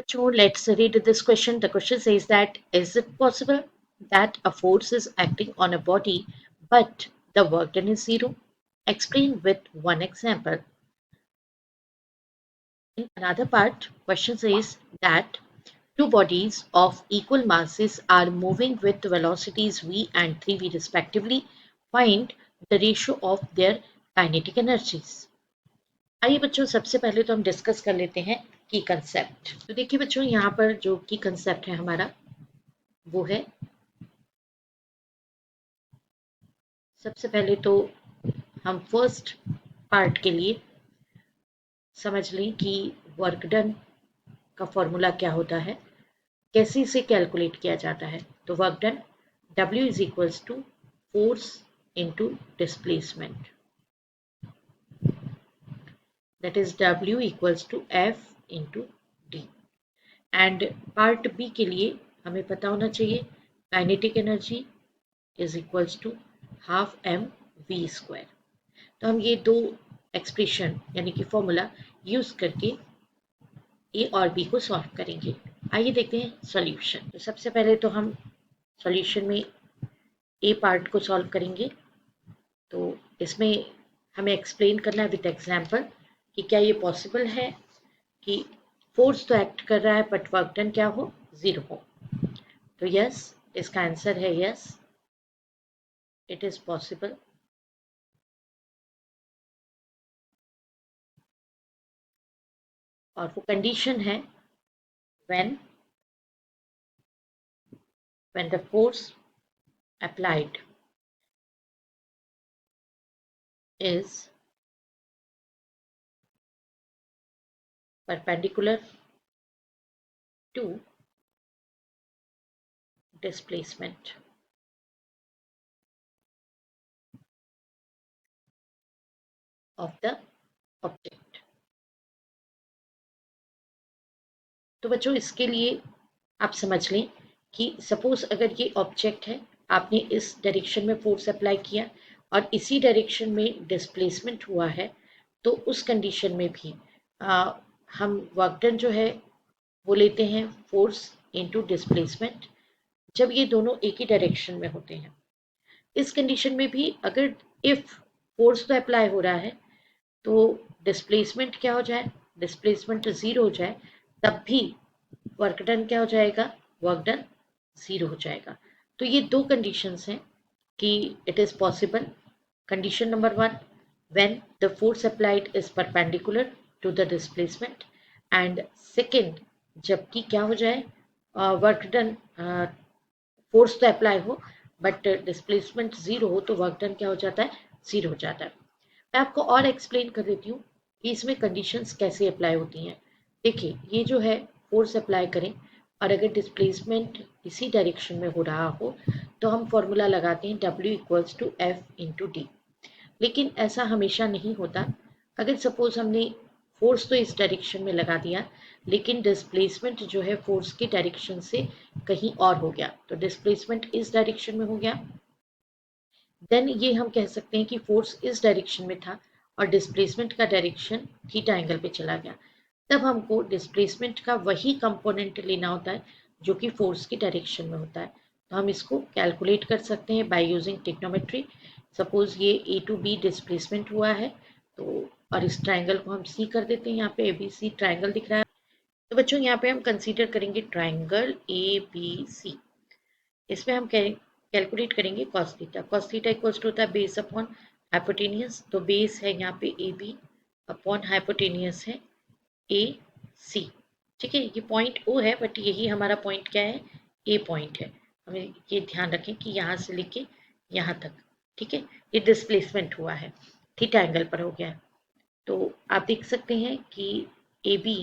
bachcho, let's read this question. The question says that is it possible that a force is acting on a body but the work done is zero? Explain with one example. In another part, question says that two bodies of equal masses are moving with velocities v and 3v respectively. Find the ratio of their kinetic energies. आइए बच्चों, सबसे पहले तो हम discuss कर लेते हैं की कंसेप्ट। तो देखिए बच्चों, यहाँ पर जो की कंसेप्ट है हमारा वो है, सबसे पहले तो हम फर्स्ट पार्ट के लिए समझ लें कि वर्क डन का फॉर्मूला क्या होता है, कैसे इसे कैलकुलेट किया जाता है। तो work done W is equals to force into displacement, that is W equals to F into D। And part B के लिए हमें पता होना चाहिए kinetic energy is equals to half M V square. तो हम ये दो एक्सप्रेशन यानी कि फॉर्मूला यूज करके ए और बी को सॉल्व करेंगे। आइए देखते हैं सॉल्यूशन। तो सबसे पहले तो हम सॉल्यूशन में ए पार्ट को सॉल्व करेंगे। तो इसमें हमें एक्सप्लेन करना है विद एग्जांपल कि क्या ये पॉसिबल है कि फोर्स तो एक्ट कर रहा है बट वर्क डन क्या हो, जीरो हो। तो यस, इसका आंसर है यस, इट इज पॉसिबल। और वो कंडीशन है when the force applied is perpendicular to displacement of the object। तो बच्चों, इसके लिए आप समझ लें कि सपोज अगर ये ऑब्जेक्ट है, आपने इस डायरेक्शन में फोर्स अप्लाई किया और इसी डायरेक्शन में डिस्प्लेसमेंट हुआ है, तो उस कंडीशन में भी हम वर्क डन जो है वो लेते हैं फोर्स इनटू डिस्प्लेसमेंट, जब ये दोनों एक ही डायरेक्शन में होते हैं। इस कंडीशन में भी अगर इफ फोर्स तो अप्लाई हो रहा है तो डिस्प्लेसमेंट क्या हो जाए, डिस्प्लेसमेंट जीरो हो जाए, तब भी वर्क डन क्या हो जाएगा, वर्क डन जीरो हो जाएगा। तो ये दो कंडीशंस हैं कि it is possible. Condition number one, when the force applied is perpendicular to the displacement, and second जबकि क्या हो जाए, वर्क डन फोर्स तो अप्लाई हो बट डिस्प्लेसमेंट जीरो हो, तो वर्क डन क्या हो जाता है, जीरो हो जाता है। मैं आपको और एक्सप्लेन कर देती हूँ कि इसमें कंडीशंस कैसे अप्लाई होती हैं। देखिए, ये जो है फोर्स अप्लाई करें और अगर डिस्प्लेसमेंट इसी डायरेक्शन में हो रहा हो तो हम फॉर्मूला लगाते हैं W equals to F into D. लेकिन ऐसा हमेशा नहीं होता। अगर सपोज हमने फोर्स तो इस डायरेक्शन में लगा दिया लेकिन डिस्प्लेसमेंट जो है फोर्स के डायरेक्शन से कहीं और हो गया, तो डिस्प्लेसमेंट इस डायरेक्शन में हो गया, देन ये हम कह सकते हैं कि फोर्स इस डायरेक्शन में था और डिस्प्लेसमेंट का डायरेक्शन थीटा एंगल पे चला गया। तब हमको डिस्प्लेसमेंट का वही कंपोनेंट लेना होता है जो कि फोर्स की डायरेक्शन में होता है। तो हम इसको कैलकुलेट कर सकते हैं बाय यूजिंग ट्रिग्नोमेट्री। सपोज ये ए टू बी डिस्प्लेसमेंट हुआ है, तो और इस ट्राइंगल को हम सी कर देते हैं। यहाँ पे ए बी सी ट्राइंगल दिख रहा है। तो बच्चों, यहाँ पे हम कंसीडर करेंगे ट्राइंगल ए बी सी। इसमें हम कैलकुलेट करेंगे cos theta. Cos theta equals to होता है बेस अपॉन हाइपोटेनियस। तो बेस है यहाँ पे ए बी अपॉन हाइपोटेनियस है ए सी। ठीक है, ये पॉइंट ओ है बट यही हमारा पॉइंट क्या है, ए पॉइंट है। हमें ये ध्यान रखें कि यहाँ से लेके यहाँ तक, ठीक है, ये डिस्प्लेसमेंट हुआ है, थीटा एंगल पर हो गया है। तो आप देख सकते हैं कि ए बी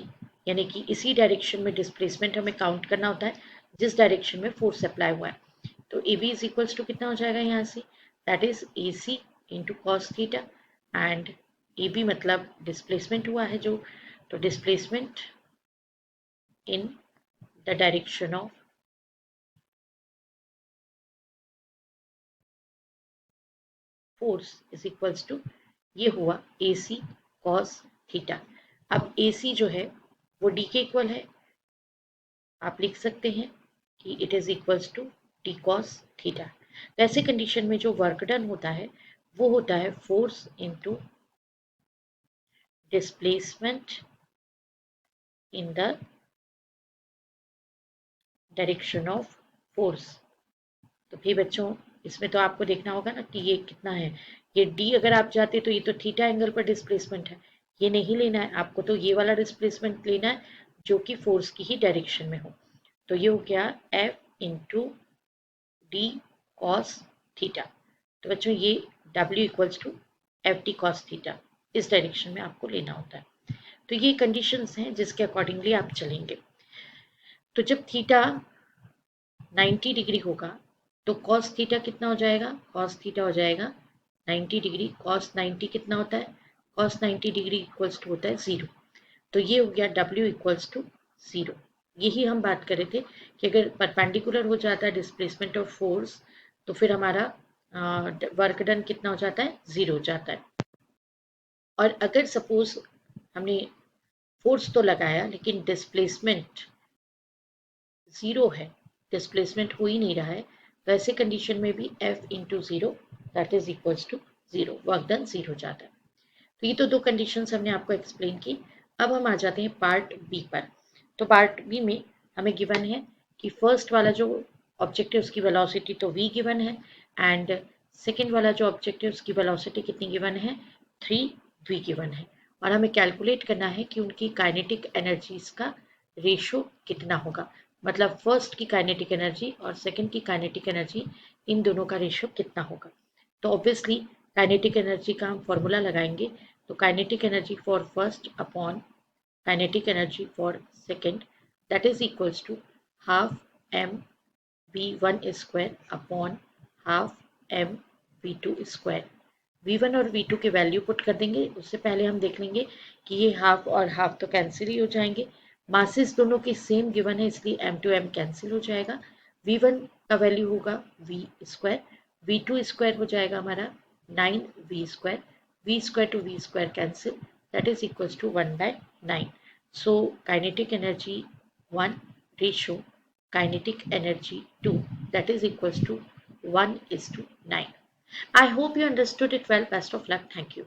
यानी कि इसी डायरेक्शन में डिस्प्लेसमेंट हमें काउंट करना होता है जिस डायरेक्शन में फोर्स अप्लाई हुआ है। तो A B is equals to कितना हो जाएगा यहाँ से, that is A C into cos theta. And A B मतलब डिस्प्लेसमेंट हुआ है जो, तो displacement in the direction of force is equals to, ये हुआ ए सी कॉस थीटा। अब ए सी जो है वो डी के इक्वल है, आप लिख सकते हैं कि it is equals to T cos theta. तो ऐसे कंडीशन में जो वर्क डन होता है वो होता है force into displacement in the direction of force. तो फिर बच्चों इसमें तो आपको देखना होगा ना कि ये कितना है। ये डी अगर आप चाहते तो ये तो थीटा एंगल पर डिस्प्लेसमेंट है, ये नहीं लेना है आपको, तो ये वाला डिस्प्लेसमेंट लेना है जो कि फोर्स की ही डायरेक्शन में हो। तो ये हो गया F into D cos theta. तो बच्चों ये W equals to F D cos theta इस डायरेक्शन में आपको लेना होता है। तो ये कंडीशंस हैं जिसके अकॉर्डिंगली आप चलेंगे। तो जब थीटा 90 डिग्री होगा तो कॉस थीटा कितना हो जाएगा, कॉस थीटा हो जाएगा 90 डिग्री, कॉस 90 कितना होता है, कॉस 90 डिग्री इक्वल्स टू होता है 0। तो ये हो गया W इक्वल्स टू 0। यही हम बात कर रहे थे कि अगर परपेंडिकुलर हो जाता है डिस्प्लेसमेंट ऑफ फोर्स तो फिर हमारा वर्क डन कितना हो जाता है, 0 हो जाता है। और अगर सपोज हमने फोर्स तो लगाया लेकिन डिस्प्लेसमेंट 0 है, डिस्प्लेसमेंट हो ही नहीं रहा है, तो ऐसे कंडीशन में भी F into 0 that is equals to 0, work done 0 हो जाता है। तो ये तो दो कंडीशंस हमने आपको एक्सप्लेन की। अब हम आ जाते हैं पार्ट बी पर। तो पार्ट बी में हमें गिवन है कि फर्स्ट वाला जो ऑब्जेक्ट है उसकी वेलोसिटी तो v गिवन है, एंड सेकेंड वाला जो ऑब्जेक्ट है उसकी वेलोसिटी कितनी गिवन है, 3v गिवन है। और हमें कैलकुलेट करना है कि उनकी काइनेटिक एनर्जीज का रेशो कितना होगा, मतलब फर्स्ट की काइनेटिक एनर्जी और सेकेंड की काइनेटिक एनर्जी, इन दोनों का रेशो कितना होगा। तो ऑब्वियसली काइनेटिक एनर्जी का हम फॉर्मूला लगाएंगे। तो kinetic energy for first upon kinetic energy for second that is equals to half M v1 square upon half M v2 square. v1 और v2 के वैल्यू पुट कर देंगे, उससे पहले हम देख लेंगे कि ये हाफ और हाफ तो कैंसिल ही हो जाएंगे। मासेस दोनों की सेम गिवन है इसलिए m2m कैंसिल हो जाएगा। v1 का वैल्यू होगा v स्क्वायर, v2 स्क्वायर हो जाएगा हमारा 9v square, v square to v square cancel that is equals to 1/9। So kinetic energy 1 ratio kinetic energy 2 that is equals to 1:9. I hope you understood it well. Best of luck. Thank you.